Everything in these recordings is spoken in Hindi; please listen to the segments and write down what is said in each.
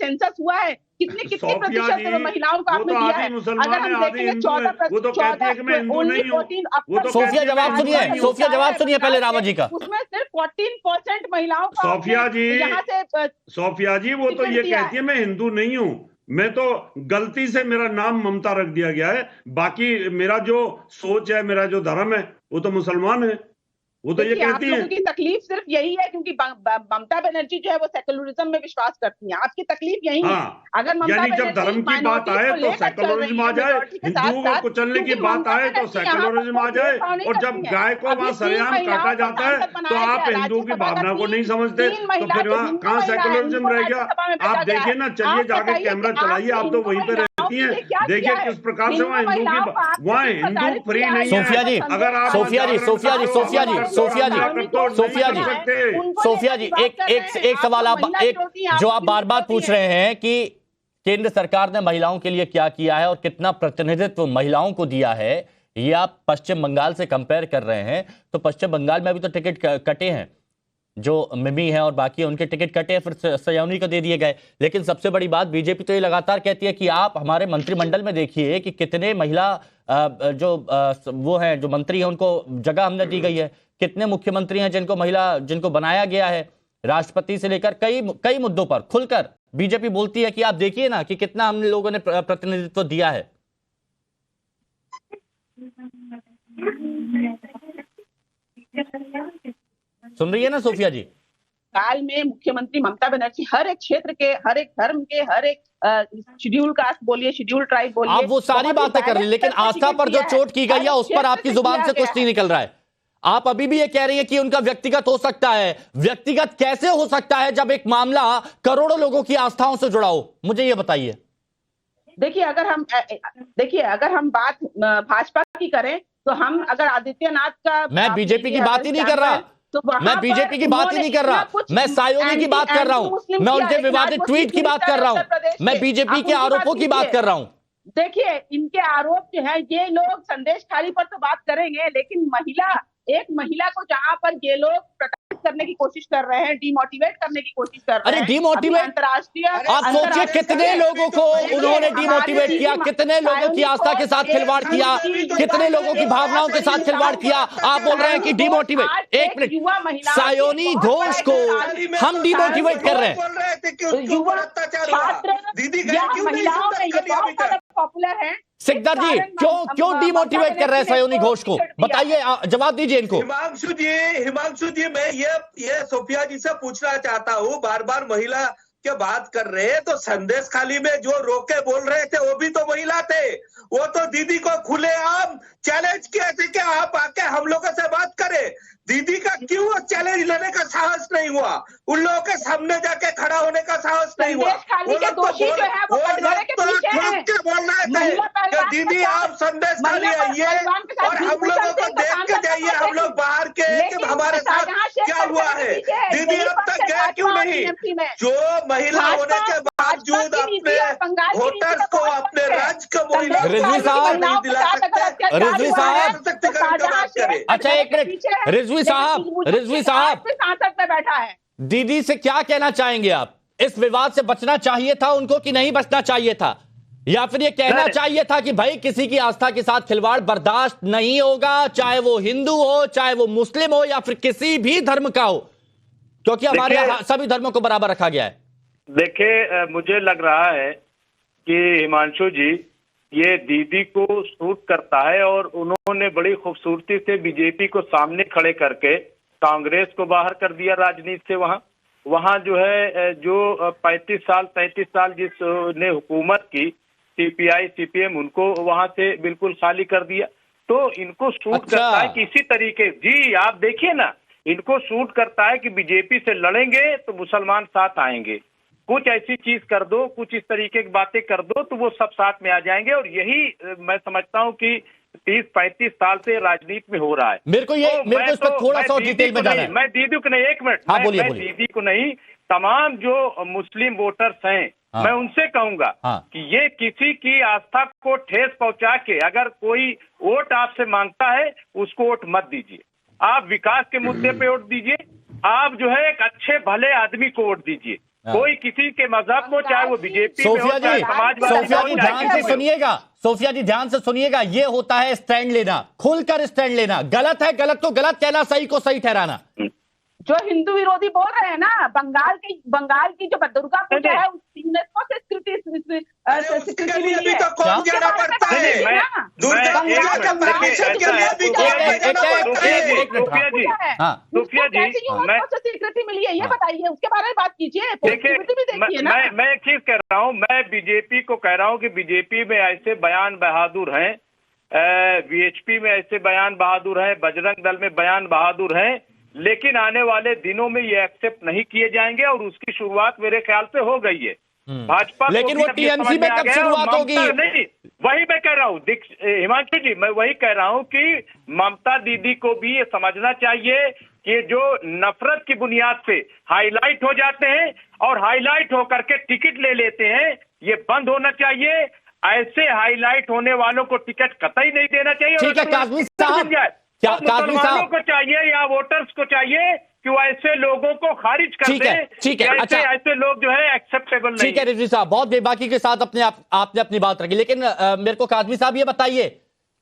सेंसस हुआ है? कितने प्रतिशत महिलाओं को आपने दिया है? अगर हम देखेंगे 14%। सोफिया जवाब सुनिए पहले रावत जी का। उसमें सिर्फ 14% महिलाओं को सोफिया जी, यहाँ से सोफिया जी वो तो ये कहती है मैं हिंदू नहीं हूँ, मैं तो गलती से मेरा नाम ममता रख दिया गया है, बाकी मेरा जो सोच है, मेरा जो धर्म है वो तो मुसलमान है। वो तो ये कहती है। आप लोगों की तकलीफ सिर्फ यही है क्योंकि ममता बनर्जी जो है वो सेकुलरिज्म में विश्वास करती हैं। आपकी तकलीफ यही है। अगर यानी जब धर्म की बात आए तो सेकुलरिज्म आ जाए, हिंदुओं को कुचलने की बात आए तो सेकुलरिज्म आ जाए, और जब गाय को वहां सरेआम काटा जाता है तो आप हिंदुओं की भावना को नहीं समझते, तो फिर वहां कहाँ सेकुलरिज्म रह गया? आप देखिए ना, चलिए जाके कैमरा चलाइए, आप तो वहीं पे रहती हैं, देखिए किस प्रकार से वहाँ हिंदू की, वहाँ हिंदू फ्री नहीं है। सोफिया जी, अगर आप सोफिया जी एक सवाल जो आप बार बार पूछ रहे हैं कि केंद्र सरकार ने महिलाओं के लिए क्या किया है और कितना प्रतिनिधित्व महिलाओं को दिया है, ये आप पश्चिम बंगाल से कंपेयर कर रहे हैं। तो पश्चिम बंगाल में अभी तो टिकट कटे हैं, जो मिमी है और बाकी उनके टिकट कटे हैं, फिर सयानी को दे दिए गए। लेकिन सबसे बड़ी बात, बीजेपी तो ये लगातार कहती है कि आप हमारे मंत्रिमंडल में देखिए कि कितने महिला वो हैं जो मंत्री हैं उनको जगह हमने दी गई है, कितने मुख्यमंत्री हैं जिनको बनाया गया है, राष्ट्रपति से लेकर कई मुद्दों पर खुलकर बीजेपी बोलती है कि आप देखिए ना कि कितना हम लोगों ने प्रतिनिधित्व दिया है। सुन रही है ना सोफिया जी? काल में मुख्यमंत्री ममता बनर्जी हर एक क्षेत्र के, हर एक धर्म के, हर एक शेड्यूल कास्ट बोलिए, शेड्यूल ट्राइब बोलिए, आप वो सारी बातें कर रही हैं, लेकिन आस्था पर जो चोट की गई है उस पर आपकी जुबान से कुछ नहीं निकल रहा है। आप अभी भी ये कह रही है कि उनका व्यक्तिगत हो सकता है। व्यक्तिगत कैसे हो सकता है जब एक मामला करोड़ों लोगों की आस्थाओं से जुड़ा हो? मुझे ये बताइए। देखिए अगर हम बात भाजपा की करें तो हम अगर आदित्यनाथ का, मैं बीजेपी की बात ही नहीं कर रहा, मैं बीजेपी की बात ही नहीं कर रहा, मैं सायोनी की बात कर रहा हूं, मैं उनके विवादित ट्वीट की बात कर रहा हूं, मैं बीजेपी के आरोपों की बात कर रहा हूं। देखिए इनके आरोप जो है, ये लोग संदेश खाली पर तो बात करेंगे, लेकिन एक महिला को जहां पर ये लोग प्रोटेक्ट करने की कोशिश कर रहे हैं, डिमोटिवेट करने की कोशिश कर रहे हैं। अरे डिमोटिवेट, अंतरराष्ट्रीय, आप सोचिए कितने लोगों को उन्होंने डिमोटिवेट किया, कितने लोगों की आस्था के साथ खिलवाड़ किया, कितने लोगों की भावनाओं के साथ खिलवाड़ किया। आप बोल रहे हैं कि डिमोटिवेट। एक मिनट, सायोनी घोष को हम डिमोटिवेट कर रहे हैं। पॉपुलर है सिकदर जी, क्यों डिमोटिवेट कर रहे हैं सायोनी घोष को? बताइए, जवाब दीजिए इनको। हिमांशु जी मैं ये सोफिया जी से पूछना चाहता हूँ, बार बार महिला के बात कर रहे हैं, तो संदेश खाली में जो रोके बोल रहे थे वो भी तो महिला थे। वो तो दीदी को खुलेआम चैलेंज किए थे कि आप आके हम लोगों से बात करें। दीदी का क्यों चैलेंज लेने का साहस नहीं हुआ? उन लोगों के सामने जाके खड़ा होने का साहस नहीं हुआ। वो लोग तो बोल रहे थे कि दीदी आप संदेश खाली आइए और हम लोगों को देख के जाइए, हम लोग बाहर के कि हमारे साथ क्या हुआ है। दीदी अब तक गए क्यों नहीं? जो महिला होने के बावजूद अपने वोटर्स को, अपने राज्य को रिजवी साहब, अच्छा एक मिनट, रिजवी साहब सांसद में बैठा है। दीदी से क्या कहना चाहेंगे आप? इस विवाद से बचना चाहिए था उनको कि नहीं बचना चाहिए था? या फिर ये कहना चाहिए था कि भाई किसी की आस्था के साथ खिलवाड़ बर्दाश्त नहीं होगा, चाहे वो हिंदू हो, चाहे वो मुस्लिम हो, या फिर किसी भी धर्म का हो, क्योंकि हमारे यहाँ सभी धर्मों को बराबर रखा गया है। देखिए मुझे लग रहा है कि हिमांशु जी, ये दीदी को सूट करता है और उन्होंने बड़ी खूबसूरती से बीजेपी को सामने खड़े करके कांग्रेस को बाहर कर दिया राजनीति से। वहाँ जो है, जो 33 साल जिसने हुकूमत की, सीपीआई सीपीएम, उनको वहां से बिल्कुल खाली कर दिया। तो इनको सूट करता है कि इसी तरीके, जी आप देखिए ना, इनको सूट करता है कि बीजेपी से लड़ेंगे तो मुसलमान साथ आएंगे, कुछ ऐसी चीज कर दो, कुछ इस तरीके की बातें कर दो तो वो सब साथ में आ जाएंगे। और यही मैं समझता हूँ कि 30-35 साल से राजनीति में हो रहा है। मेरे को इस पर थोड़ा सा डिटेल में जाना है। मैं दीदी को नहीं, एक मिनट, मैं दीदी को नहीं, तमाम जो मुस्लिम वोटर्स हैं, मैं उनसे कहूंगा कि ये किसी की आस्था को ठेस पहुंचा के अगर कोई वोट आपसे मांगता है, उसको वोट मत दीजिए। आप विकास के मुद्दे पे वोट दीजिए, आप जो है एक अच्छे भले आदमी को वोट दीजिए। कोई किसी के मजहब को, चाहे वो बीजेपी में हो, सोफिया चाहे जी, समाजवादी सोफिया हो, जी चाहे ध्यान किसी से में हो। सुनिएगा, सोफिया जी ध्यान से सुनिएगा, ये होता है स्टैंड लेना, खुलकर स्टैंड लेना, गलत है गलत को गलत कहना, सही को सही ठहराना। जो हिंदू विरोधी बोल रहे हैं ना, बंगाल की जो दुर्गा पूजा है, यूनेस्को से स्वीकृति मिली है। तो कौन देना पड़ता है? दुर्गा पूजा के परमिशन के लिए भी सोफिया जी, स्वीकृति मिली है, ये बताइए, उसके बारे में बात कीजिए। देखिए, मैं एक चीज कह रहा हूँ, मैं बीजेपी को कह रहा हूँ कि बीजेपी में ऐसे बयान बहादुर हैं, वीएचपी में ऐसे बयान बहादुर हैं, बजरंग दल में बयान बहादुर हैं, लेकिन आने वाले दिनों में ये एक्सेप्ट नहीं किए जाएंगे और उसकी शुरुआत मेरे ख्याल से हो गई है। भाजपा, लेकिन वो टीएमसी में कब शुरुआत होगी? नहीं, वही मैं कह रहा हूँ हिमांशु जी, मैं वही कह रहा हूँ कि ममता दीदी को भी ये समझना चाहिए कि जो नफरत की बुनियाद पे हाईलाइट हो जाते हैं और हाईलाइट होकर के टिकट ले लेते हैं, ये बंद होना चाहिए। ऐसे हाईलाइट होने वालों को टिकट कतई नहीं देना चाहिए। ठीक है काजमी साहब, क्या काजमी साहब को चाहिए या वोटर्स को चाहिए कि वो ऐसे लोगों को खारिज कर दें। ठीक है, अच्छा, ऐसे लोग जो है एक्सेप्टेबल नहीं। ठीक है रिजवी साहब, बहुत बेबाकी के साथ आपने अपनी बात रखी, लेकिन मेरे को काजमी साहब ये बताइए,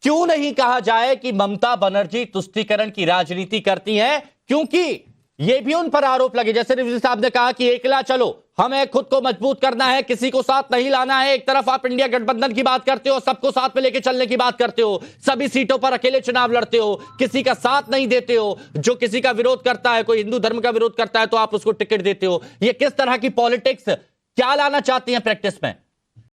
क्यों नहीं कहा जाए कि ममता बनर्जी तुष्टीकरण की राजनीति करती हैं? क्योंकि ये भी उन पर आरोप लगे, जैसे रिजवी साहब ने कहा कि एकला चलो, हमें खुद को मजबूत करना है, किसी को साथ नहीं लाना है। एक तरफ आप इंडिया गठबंधन की बात करते हो, सबको साथ में लेके चलने की बात करते हो, सभी सीटों पर अकेले चुनाव लड़ते हो, किसी का साथ नहीं देते हो, जो किसी का विरोध करता है, कोई हिंदू धर्म का विरोध करता है तो आप उसको टिकट देते हो। ये किस तरह की पॉलिटिक्स क्या लाना चाहती हैं प्रैक्टिस में?